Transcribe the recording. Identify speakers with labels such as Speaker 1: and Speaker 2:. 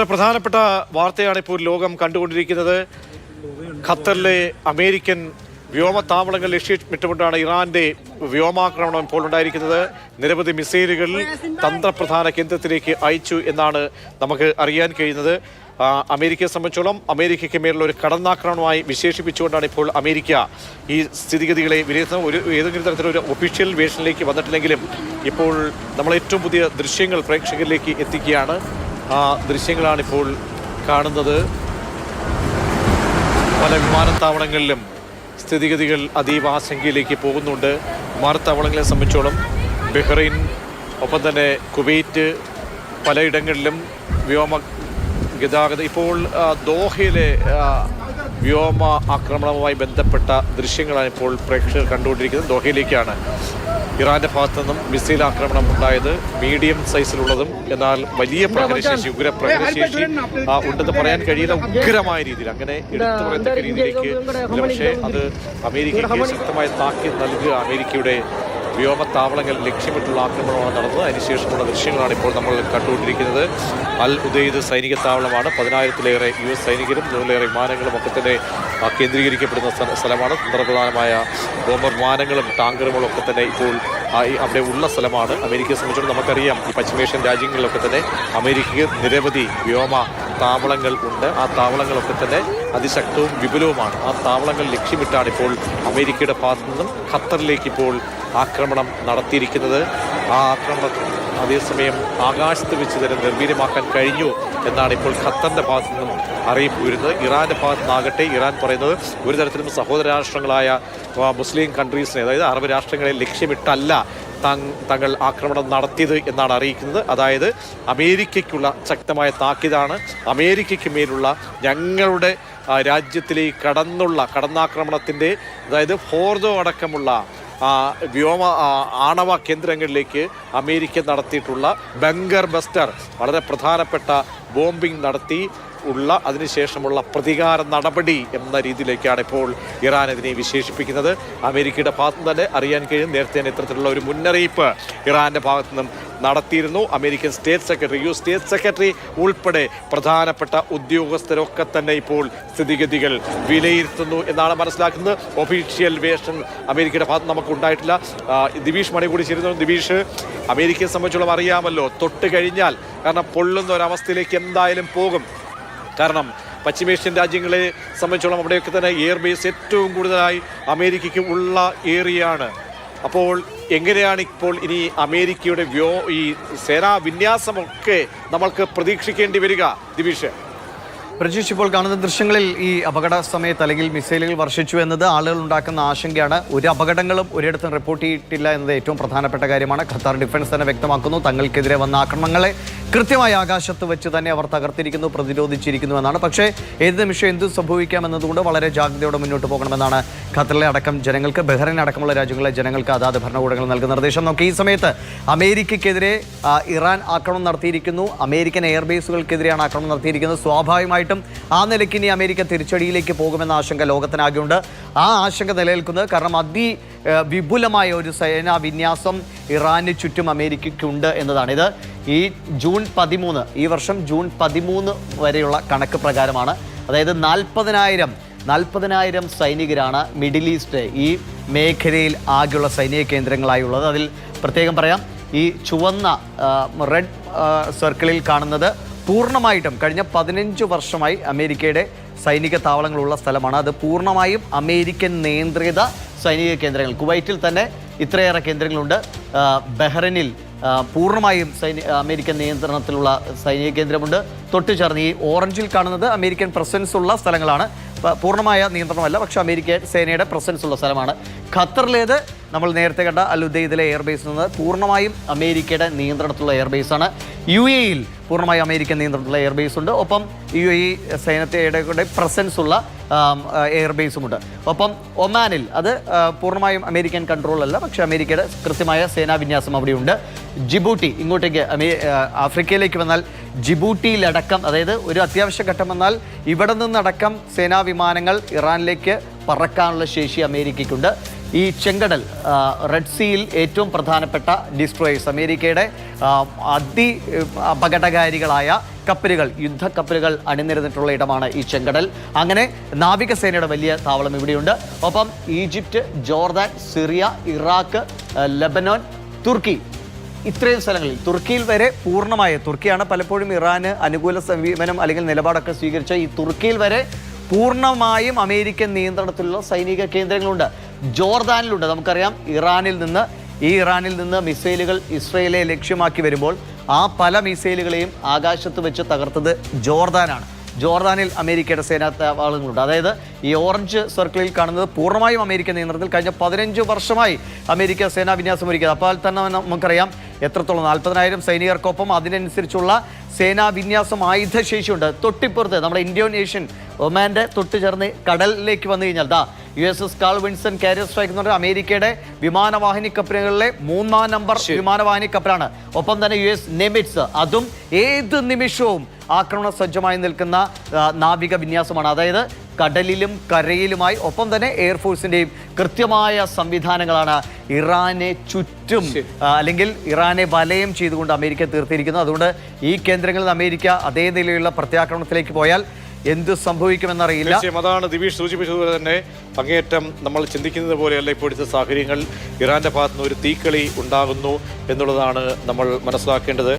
Speaker 1: വളരെ പ്രധാനപ്പെട്ട വാർത്തയാണ് ഇപ്പോൾ ലോകം കണ്ടുകൊണ്ടിരിക്കുന്നത്. ഖത്തറിലെ അമേരിക്കൻ വ്യോമത്താവളങ്ങൾ ലക്ഷ്യമിട്ടുകൊണ്ടാണ് ഇറാന്റെ വ്യോമാക്രമണം ഇപ്പോൾ ഉണ്ടായിരിക്കുന്നത്. നിരവധി മിസൈലുകൾ തന്ത്രപ്രധാന കേന്ദ്രത്തിലേക്ക് അയച്ചു എന്നാണ് നമുക്ക് അറിയാൻ കഴിയുന്നത്. അമേരിക്കയെ സംബന്ധിച്ചോളം അമേരിക്കയ്ക്ക് മേലുള്ള ഒരു കടന്നാക്രമണമായി വിശേഷിപ്പിച്ചുകൊണ്ടാണ് ഇപ്പോൾ അമേരിക്ക ഈ സ്ഥിതിഗതികളെ വിലയിരുത്തുന്നത്. ഏതെങ്കിലും തരത്തിലൊരു ഒഫീഷ്യൽ വേഷനിലേക്ക് വന്നിട്ടില്ലെങ്കിലും ഇപ്പോൾ നമ്മൾ ഏറ്റവും പുതിയ ദൃശ്യങ്ങൾ പ്രേക്ഷകരിലേക്ക് എത്തിക്കുകയാണ്. ആ ദൃശ്യങ്ങളാണിപ്പോൾ കാണുന്നത്. പല വിമാനത്താവളങ്ങളിലും സ്ഥിതിഗതികൾ അതീവ ആശങ്കയിലേക്ക് പോകുന്നുണ്ട്. വിമാനത്താവളങ്ങളെ സംബന്ധിച്ചോളം ബഹ്റൈൻ, ഒപ്പം തന്നെ കുവൈറ്റ്, പലയിടങ്ങളിലും വ്യോമ ഗതാഗതം. ഇപ്പോൾ ദോഹയിലെ വ്യോമ ആക്രമണവുമായി ബന്ധപ്പെട്ട ദൃശ്യങ്ങളാണ് ഇപ്പോൾ പ്രേക്ഷകർ കണ്ടുകൊണ്ടിരിക്കുന്നത്. ദോഹയിലേക്കാണ് ഇറാന്റെ ഭാഗത്തു നിന്നും മിസൈൽ ആക്രമണം ഉണ്ടായത്. മീഡിയം സൈസിലുള്ളതും എന്നാൽ വലിയ പ്രഹരശേഷി, പ്രഹരശേഷി ഉണ്ടെന്ന് പറയാൻ കഴിയില്ല. ഉഗ്രമായ രീതിയിൽ, അങ്ങനെ എടുത്തു പറയത്തക്ക രീതിയിലേക്ക്. പക്ഷേ അത് അമേരിക്കയ്ക്ക് ശക്തമായ താക്കീത് നൽകുക. അമേരിക്കയുടെ വ്യോമത്താവളങ്ങൾ ലക്ഷ്യമിട്ടുള്ള ആക്രമണമാണ് നടന്നത്. അതിനുശേഷമുള്ള ദൃശ്യങ്ങളാണ് ഇപ്പോൾ നമ്മൾ കണ്ടുകൊണ്ടിരിക്കുന്നത്. അൽ ഉദൈദ് സൈനിക താവളമാണ്. 10,000-ലേറെ US സൈനികരും 100-ലേറെ വിമാനങ്ങളും ഒക്കെ തന്നെ കേന്ദ്രീകരിക്കപ്പെടുന്ന സ്ഥലമാണ്. തന്ത്രപ്രധാനമായ ബോംബർ വിമാനങ്ങളും ടാങ്കറുകളും ഒക്കെ തന്നെ ഇപ്പോൾ അവിടെ ഉള്ള സ്ഥലമാണ്. അമേരിക്കയെ സംബന്ധിച്ചിടത്തോളം നമുക്കറിയാം, ഈ പശ്ചിമേഷ്യൻ രാജ്യങ്ങളിലൊക്കെ തന്നെ അമേരിക്കയ്ക്ക് നിരവധി വ്യോമ താവളങ്ങൾ ഉണ്ട്. ആ താവളങ്ങളൊക്കെ തന്നെ അതിശക്തവും വിപുലവുമാണ്. ആ താവളങ്ങൾ ലക്ഷ്യമിട്ടാണ് ഇപ്പോൾ അമേരിക്കയുടെ ഭാഗത്തു നിന്നും ഖത്തറിലേക്ക് ഇപ്പോൾ ആക്രമണം നടത്തിയിരിക്കുന്നത്. ആ ആക്രമണം അതേസമയം ആകാശത്ത് വെച്ച് തന്നെ നിർവീര്യമാക്കാൻ കഴിഞ്ഞു എന്നാണ് ഇപ്പോൾ ഖത്തറിൻ്റെ ഭാഗത്തു നിന്നും അറിയിപ്പ് വരുന്നത്. ഇറാൻ്റെ ഭാഗത്തു നിന്നാകട്ടെ, ഇറാൻ പറയുന്നത് ഒരു തരത്തിലും സഹോദര രാഷ്ട്രങ്ങളായ മുസ്ലിം കൺട്രീസിനെ, അതായത് അറബ് രാഷ്ട്രങ്ങളെ ലക്ഷ്യമിട്ടല്ല തങ്ങൾ ആക്രമണം നടത്തിയത് എന്നാണ് അറിയിക്കുന്നത്. അതായത് അമേരിക്കയ്ക്കുള്ള ശക്തമായ താക്കീതാണ്. അമേരിക്കയ്ക്ക് മേലുള്ള ഞങ്ങളുടെ രാജ്യത്തിലേക്ക് കടന്നാക്രമണത്തിൻ്റെ, അതായത് ഫോർദോ അടക്കമുള്ള വ്യോമ ആണവ കേന്ദ്രങ്ങളിലേക്ക് അമേരിക്ക നടത്തിയിട്ടുള്ള ബങ്കർ ബസ്റ്റർ, വളരെ പ്രധാനപ്പെട്ട ബോംബിംഗ് നടത്തി അതിനുശേഷമുള്ള പ്രതികാര നടപടി എന്ന രീതിയിലേക്കാണ് ഇപ്പോൾ ഇറാൻ ഇതിനെ വിശേഷിപ്പിക്കുന്നത്. അമേരിക്കയുടെ ഭാഗത്തു തന്നെ അറിയാൻ കഴിയും, നേരത്തെ തന്നെ ഇത്തരത്തിലുള്ള ഒരു മുന്നറിയിപ്പ് ഇറാന്റെ ഭാഗത്തു നിന്നും നടത്തിയിരുന്നു. American state secretary, US state secretary ഉൾപ്പെടെ പ്രധാനപ്പെട്ട ഉദ്യോഗസ്ഥരൊക്കെ തന്നെ ഇപ്പോൾ സ്ഥിതിഗതികൾ വിലയിരുത്തുന്നു എന്നാണ് മനസ്സിലാക്കുന്നത്. ഒഫീഷ്യൽ വേഷൻ അമേരിക്കയുടെ ഭാഗത്ത് നമുക്ക് ഉണ്ടായിട്ടില്ല. ദിവീഷ് മണി കൂടി ചേരുന്നു. ദിവീഷ്, അമേരിക്കയെ സംബന്ധിച്ചോളം അറിയാമല്ലോ, തൊട്ട് കഴിഞ്ഞാൽ കാരണം പൊള്ളുന്ന ഒരവസ്ഥയിലേക്ക് എന്തായാലും പോകും. കാരണം പശ്ചിമേഷ്യൻ രാജ്യങ്ങളെ സംബന്ധിച്ചോളം അവിടെയൊക്കെ തന്നെ എയർബേസ് ഏറ്റവും കൂടുതലായി അമേരിക്കയ്ക്ക് ഉള്ള ഏരിയയാണ്. അപ്പോൾ എങ്ങനെയാണ് ഇപ്പോൾ ഇനി അമേരിക്കയുടെ ഈ സേനാ വിന്യാസമൊക്കെ നമ്മൾക്ക് പ്രതീക്ഷിക്കേണ്ടി വരിക? ദിവിഷ്,
Speaker 2: പ്രജീഷ്, ഇപ്പോൾ കാണുന്ന ദൃശ്യങ്ങളിൽ ഈ അപകട സമയത്ത് അല്ലെങ്കിൽ മിസൈലുകൾ വർഷിച്ചു എന്നത് ആളുകൾ ഉണ്ടാക്കുന്ന ആശങ്കയാണ്. ഒരു അപകടങ്ങളും ഒരിടത്തും റിപ്പോർട്ട് ചെയ്തിട്ടില്ല എന്നത് ഏറ്റവും പ്രധാനപ്പെട്ട കാര്യമാണ്. ഖത്തർ ഡിഫൻസ് തന്നെ വ്യക്തമാക്കുന്നു, തങ്ങൾക്കെതിരെ വന്ന ആക്രമണങ്ങളെ കൃത്യമായി ആകാശത്ത് വെച്ച് തന്നെ അവർ തകർത്തിരിക്കുന്നു, പ്രതിരോധിച്ചിരിക്കുന്നു എന്നാണ്. പക്ഷേ ഏത് നിമിഷം എന്ത് സംഭവിക്കാമെന്നതുകൊണ്ട് വളരെ ജാഗ്രതയോടെ മുന്നോട്ട് പോകണമെന്നാണ് ഖത്തറിലെ അടക്കം ജനങ്ങൾക്ക്, ബഹ്റൈൻ അടക്കമുള്ള രാജ്യങ്ങളിലെ ജനങ്ങൾക്ക് അതാത് ഭരണകൂടങ്ങൾ നൽകുന്ന നിർദ്ദേശം. നമുക്ക് ഈ സമയത്ത് അമേരിക്കയ്ക്കെതിരെ ഇറാൻ ആക്രമണം നടത്തിയിരിക്കുന്നു. അമേരിക്കൻ എയർബേസുകൾക്കെതിരെയാണ് ആക്രമണം നടത്തിയിരിക്കുന്നത്. സ്വാഭാവികമായിട്ടും ആ നിലയ്ക്ക് ഇനി അമേരിക്ക തിരിച്ചടിയിലേക്ക് പോകുമെന്ന ആശങ്ക ലോകത്തിനാകെയുണ്ട്. ആ ആശങ്ക നിലനിൽക്കുന്നത് കാരണം വിപുലമായ ഒരു സേനാ വിന്യാസം ഇറാന് ചുറ്റും അമേരിക്കയ്ക്കുണ്ട് എന്നതാണ്. ഇത് ഈ ഈ വർഷം ജൂൺ 13 വരെയുള്ള കണക്ക് പ്രകാരമാണ്. അതായത് 40,000 സൈനികരാണ് മിഡിൽ ഈസ്റ്റ് ഈ മേഖലയിൽ ആകെയുള്ള സൈനിക കേന്ദ്രങ്ങളായുള്ളത്. അതിൽ പ്രത്യേകം പറയാം, ഈ ചുവന്ന റെഡ് സർക്കിളിൽ കാണുന്നത് പൂർണ്ണമായിട്ടും കഴിഞ്ഞ 15 വർഷമായി അമേരിക്കയുടെ സൈനിക താവളങ്ങളുള്ള സ്ഥലമാണ്. അത് പൂർണ്ണമായും അമേരിക്കൻ നിയന്ത്രിത സൈനിക കേന്ദ്രങ്ങൾ. കുവൈറ്റിൽ തന്നെ ഇത്രയേറെ കേന്ദ്രങ്ങളുണ്ട്. ബഹ്റൈനിൽ പൂർണ്ണമായും അമേരിക്കൻ നിയന്ത്രണത്തിലുള്ള സൈനിക കേന്ദ്രമുണ്ട്. തൊട്ടു ചേർന്ന് ഈ ഓറഞ്ചിൽ കാണുന്നത് അമേരിക്കൻ പ്രസൻസ് ഉള്ള സ്ഥലങ്ങളാണ്. പൂർണ്ണമായ നിയന്ത്രണമല്ല, പക്ഷേ അമേരിക്കൻ സേനയുടെ പ്രസൻസ് ഉള്ള സ്ഥലമാണ്. ഖത്തറിലേത് നമ്മൾ നേരത്തെ കണ്ട അൽ ഉദൈദിലെ എയർബേസ് എന്നത് പൂർണ്ണമായും അമേരിക്കയുടെ നിയന്ത്രണത്തിലുള്ള എയർബേസാണ്. UAE-യിൽ പൂർണ്ണമായും അമേരിക്കൻ നിയന്ത്രണത്തിലുള്ള എയർബേസ് ഉണ്ട്. ഒപ്പം UAE സേനയുടെ പ്രസൻസ് ഉള്ള എയർബേസുമുണ്ട്. ഒപ്പം ഒമാനിൽ അത് പൂർണ്ണമായും അമേരിക്കൻ കൺട്രോളല്ല, പക്ഷേ അമേരിക്കയുടെ കൃത്യമായ സേനാ വിന്യാസം അവിടെയുണ്ട്. ജിബൂട്ടി, ഇങ്ങോട്ടേക്ക് ആഫ്രിക്കയിലേക്ക് വന്നാൽ ജിബൂട്ടിയിലടക്കം, അതായത് ഒരു അത്യാവശ്യ ഘട്ടം വന്നാൽ ഇവിടെ നിന്നടക്കം സേനാ വിമാനങ്ങൾ ഇറാനിലേക്ക് പറക്കാനുള്ള ശേഷി അമേരിക്കയ്ക്കുണ്ട്. ഈ ചെങ്കടൽ, റെഡ് സീയിൽ ഏറ്റവും പ്രധാനപ്പെട്ട ഡിസ്ട്രോയേഴ്സ്, അമേരിക്കയുടെ അപകടകാരികളായ കപ്പലുകൾ, യുദ്ധക്കപ്പലുകൾ അണിനിരന്നിട്ടുള്ള ഇടമാണ് ഈ ചെങ്കടൽ. അങ്ങനെ നാവികസേനയുടെ വലിയ താവളം ഇവിടെയുണ്ട്. ഒപ്പം Egypt, Jordan, Syria, Iraq, Lebanon, തുർക്കി, ഇത്രയും സ്ഥലങ്ങളിൽ, തുർക്കിയിൽ വരെ പൂർണ്ണമായ, തുർക്കിയാണ് പലപ്പോഴും ഇറാന് അനുകൂല സമീപനം അല്ലെങ്കിൽ നിലപാടൊക്കെ സ്വീകരിച്ച ഈ തുർക്കിയിൽ വരെ പൂർണ്ണമായും അമേരിക്കൻ നിയന്ത്രണത്തിലുള്ള സൈനിക കേന്ദ്രങ്ങളുണ്ട്. ജോർദാനിലുണ്ട്. നമുക്കറിയാം ഇറാനിൽ നിന്ന് മിസൈലുകൾ ഇസ്രയേലെ ലക്ഷ്യമാക്കി വരുമ്പോൾ ആ പല മിസൈലുകളെയും ആകാശത്ത് വെച്ച് തകർത്തത് ജോർദാനാണ്. ജോർദാനിൽ അമേരിക്കയുടെ സേനാ താവളങ്ങളുണ്ട്. അതായത് ഈ ഓറഞ്ച് സർക്കിളിൽ കാണുന്നത് പൂർണ്ണമായും അമേരിക്കൻ നിയന്ത്രണത്തിൽ കഴിഞ്ഞ 15 വർഷമായി അമേരിക്ക സേനാ വിന്യാസം ഒരുക്കിയത്. അപ്പോൾ തന്നെ നമുക്കറിയാം എത്രത്തോളം 40,000 സൈനികർക്കൊപ്പം അതിനനുസരിച്ചുള്ള സേനാ വിന്യാസം, ആയുധശേഷിയുണ്ട്. തൊട്ടിപ്പുറത്ത് നമ്മുടെ ഇന്തോനേഷ്യൻ ഒമാൻ്റെ തൊട്ട് ചേർന്ന് കടലിലേക്ക് വന്നു കഴിഞ്ഞാൽ USS Carl Vinson carrier strike എന്ന് പറഞ്ഞാൽ അമേരിക്കയുടെ വിമാനവാഹിനി കപ്പലുകളിലെ 3-ാം നമ്പർ വിമാനവാഹിനി കപ്പലാണ്. ഒപ്പം തന്നെ US നെമിറ്റ്സ്, അതും ഏത് നിമിഷവും ആക്രമണ സജ്ജമായി നിൽക്കുന്ന നാവിക വിന്യാസമാണ്. അതായത് കടലിലും കരയിലുമായി, ഒപ്പം തന്നെ എയർഫോഴ്സിൻ്റെയും കൃത്യമായ സംവിധാനങ്ങളാണ് ഇറാനെ ചുറ്റും അല്ലെങ്കിൽ ഇറാനെ വലയം ചെയ്തുകൊണ്ട് അമേരിക്ക തീർത്തിരിക്കുന്നത്. അതുകൊണ്ട് ഈ കേന്ദ്രങ്ങളിൽ അമേരിക്ക അതേ നിലയിലുള്ള പ്രത്യാക്രമണത്തിലേക്ക് പോയാൽ എന്ത് സംഭവിക്കുമെന്നറിയില്ല.
Speaker 1: അതാണ് ദിവിഷ് സൂചിപ്പിച്ചതുപോലെ തന്നെ അങ്ങേയറ്റം നമ്മൾ ചിന്തിക്കുന്നത് പോലെയല്ല ഇപ്പോഴത്തെ സാഹചര്യങ്ങൾ. ഇറാന്റെ ഭാഗത്തുനിന്ന് ഒരു തീക്കളി ഉണ്ടാകുന്നു എന്നുള്ളതാണ് നമ്മൾ മനസ്സിലാക്കേണ്ടത്.